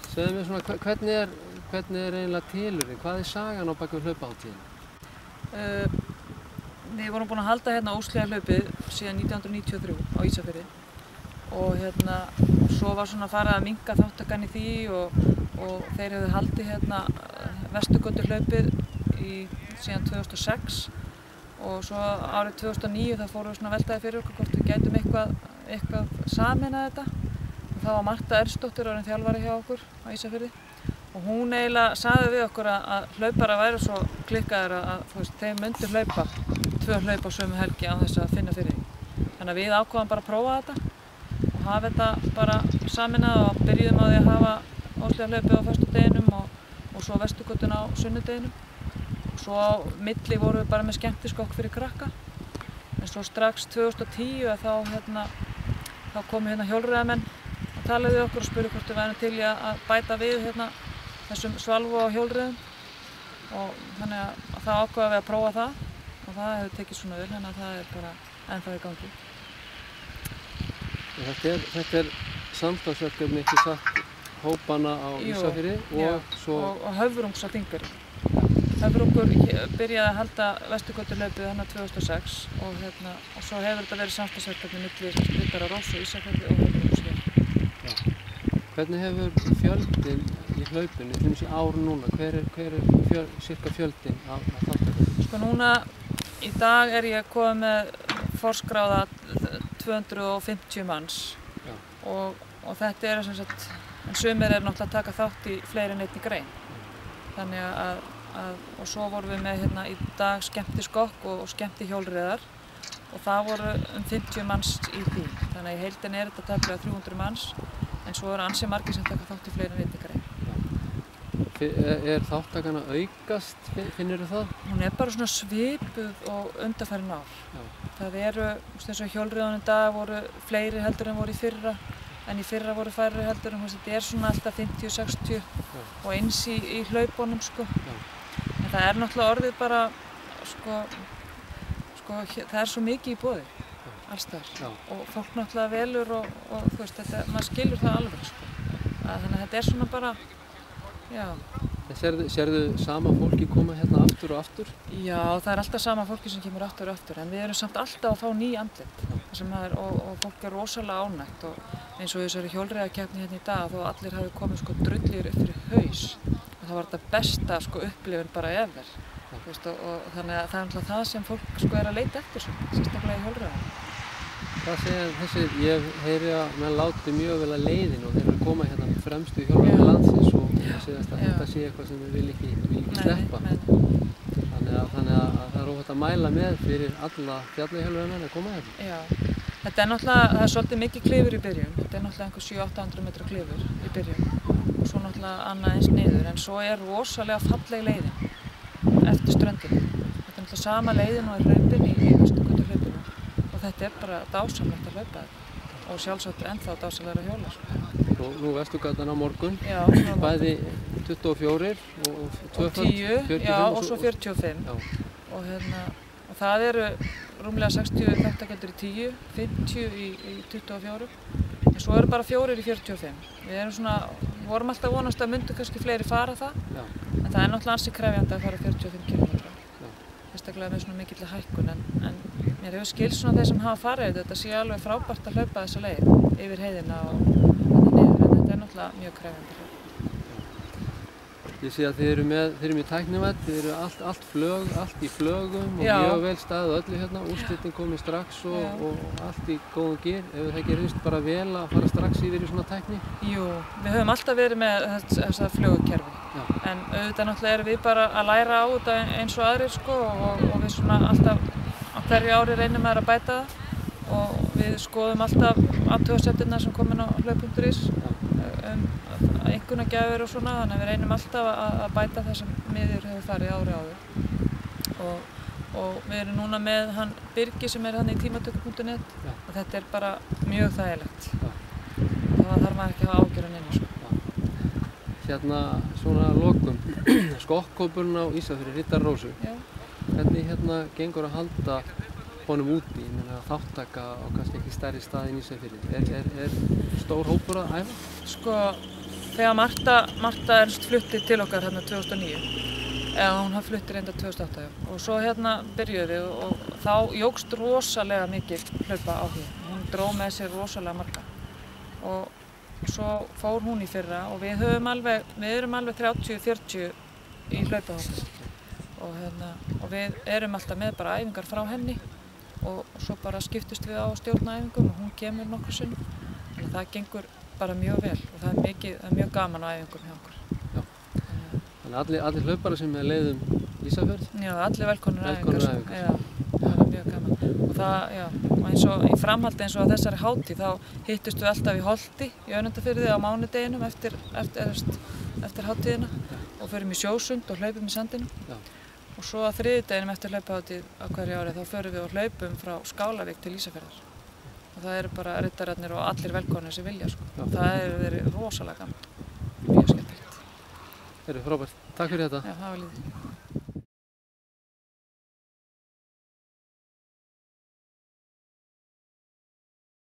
Segðu mér svona, hvernig er eiginlega tilurinn? Hvað er sagan á bak við hlaupahátíðina? Við vorum búin að halda hérna Óshlíðar hlaupið síðan 1993 á Ísafirði og svo var svona farið að minnka þáttakan í því og þeir hefðu haldið hérna Vesturgötu hlaupið síðan 2006 og svo árið 2009 þá fórum við svona veltaði fyrir okkur hvort við gætum eitthvað sameinað þetta og þá var Marta Ernsdóttir orðin þjálfari hjá okkur á Ísafirði og hún eiginlega sagði við okkur að hlaupara væri svo klikkaðir að þeir myndu hlaupa 2 hlaup á sömu helgi án þess að finna fyrir því. Þannig að við ákváðum bara að prófa þetta og hafa þetta bara sameinað og byrjuðum á því að hafa Óshlíðar hlaupið á föstudeginum og svo Vesturgötuna á sunnudeginum. Svo á milli vorum við bara með skemmtiskokk fyrir krakka. En svo strax 2010 þá komu hjólreiðamenn og talaði við okkur og spurði hvort við værum til í að bæta við þessum svalvo á hjólreiðum og þannig að þá ákváðum við að prófa það og það hefur tekið svona vel, þannig að það er bara ennþá í gangi. Þetta er samstarfsverkefni, ekki satt, hópana á Ísafirði og Höfrungs á Þingeyri. Höfrungur byrjaði að halda Vesturgötuhlaupið 2006 og svo hefur þetta verið samstarfsverkefni milli Riddara Rós og Ísafirði og Höfrungs hér. Hvernig hefur fjöldinn í hlaupinu, til dæmis í ár núna, hver er cirka fjöldinn af þáttökum? Sko núna í dag er ég komið með forskráða 250 manns og þetta er sem sagt, en sumir er náttúrulega að taka þátt í fleiri en einni grein. Þannig og svo vorum við með í dag skemmtiskokk og skemmtihjólreiðar og það voru 50 manns í því. Þannig að í heildina er þetta tæplega 300 manns en svo eru ansi margir sem taka þátt í fleiri en einni grein. Er þáttakan að aukast, finnurðu það? Hún er bara svona svipuð og undanfarin ár. Það eru, eins og hjólreiðarnir í dag voru fleiri heldur en voru í fyrra, en í fyrra voru færri heldur en þetta er svona alltaf 50-60 og eins í hlaupunum sko. En það er náttúrulega orðið bara, það er svo mikið í boði, alls þar. Og fólk náttúrulega velur og maður skilur það alveg sko. Þannig að þetta er svona bara, já. Sérðu sama fólki koma hérna aftur og aftur? Já, það er alltaf sama fólki sem kemur aftur og aftur, en við erum samt alltaf að fá ný andlit og fólk er rosalega ánægt og eins og þessari hjólreiðakeppni hérna í dag þó allir hafi komið drullir upp fyrir haus og það var þetta besta upplifun bara ever og þannig að það er alltaf það sem fólk er að leita eftir sérstaklega í hjólreiðum. Hvað segja þessir, ég heyri að menn láti mjög vel að leiðin og þeir eru að koma hérna fremstu í hjólreiðum landsins og segjast að þetta sé eitthvað sem við viljum ekki sleppa. Þannig að það er óhætt að mæla með fyrir alla fjallahjólreiðamenn að koma hérna. Já, þetta er náttúrulega, það er svolítið mikið klifur í byrjun. Þetta er náttúrulega einhver 700-800 metra klifur í byrjun og svo náttúrulega annað eins niður en svo er rosalega falleg leiðin eftir ströndinni. Þetta er náttúrulega sama leiðin og er hlaupin í Vesturgötuhlaupinu og þetta er bara dásamlegt að hlaupa þetta og sjálfsagt ennþá dásamlegra að hjóla. Nú Vesturgatan á morgun, já, bæði 24 og 10, já, og svo 45 og það eru rúmlega 60 þáttakendur í 10, 50 í 24 en svo eru bara 4 í 45. Við vorum alltaf vonast að myndu kannski fleiri fara það en það er náttúrulega ansi krefjandi að fara 45 km. Sérstaklega með svona mikilli hækkun en mér hefur skilst svona þeir sem hafa farið þetta sé alveg frábært að hlaupa þessa leið yfir heiðina og niður en þetta er náttúrulega mjög krefjandi. Ég sé að þið eru með tæknivædd, þið eru allt í flögum og mjög vel staðið öllu hérna, úrslitin komið strax og allt í góðum gír. Hefur það ekki reynst bara vel að fara strax yfir í svona tækni? Jú, við höfum alltaf verið með þessa flögukerfi. En auðvitað náttúrulega erum við bara að læra á þetta eins og aðrir sko og við svona alltaf á hverju ári reynum að bæta það og við skoðum alltaf athugasemdirnar sem komin á hlaup.is einkunnagjafir og svona, þannig að við reynum alltaf að bæta það sem miður hefur farið ári áður. Og við erum núna með hann Birgi sem er hann í tímatöku.net og þetta er bara mjög þægilegt. Það þarf maður ekki að hafa ágjörðan inn. Hérna svona lokum, skokkhópurinn á Ísafirði, Riddara Rósu. Hvernig gengur að halda honum úti, ég meina þáttaka á kannski ekki stærri stað en Ísafirði? Er stór hópur að æfa? Sko, þegar Marta Ernst flutti til okkar hérna 2009, eða hún flutti reynda 2008, já. Og svo hérna byrjuðum við og þá jókst rosalega mikið hlaupa áhugi. Hún dró með sér rosalega marga. Og svo fór hún í fyrra og við erum alveg 30-40 í hlaupahópnum. Og við erum alltaf með bara æfingar frá henni og svo bara skiptust við á að stjórna æfingum og hún kemur nokkru sinnum. Þannig að það gengur bara mjög vel og það er mjög gaman á æfingum hjá okkur. Já. Þannig allir hlaupara sem er leið Ísafjörð? Já, allir velkomnir æfingar. Já, það er mjög gaman. Og það, já, og eins og í framhaldi eins og á þessari hátíð þá hittust við alltaf í Holti í Önundarfirði á mánudeginum eftir hátíðina og förum í sjósund og hlaupum í sandinum. Já. Og svo á þriðjudeginum eftir hlaupahátíð á hverju ári þá förum við og hlaupum frá Skálavík til Ísafjarðar. Og það eru bara riddararnir og allir velkomnir sem vilja, sko. Það hefur verið rosalega gaman. Mjög skemmtilegt. Frábært. Takk fyrir þetta. Já, það var lífið.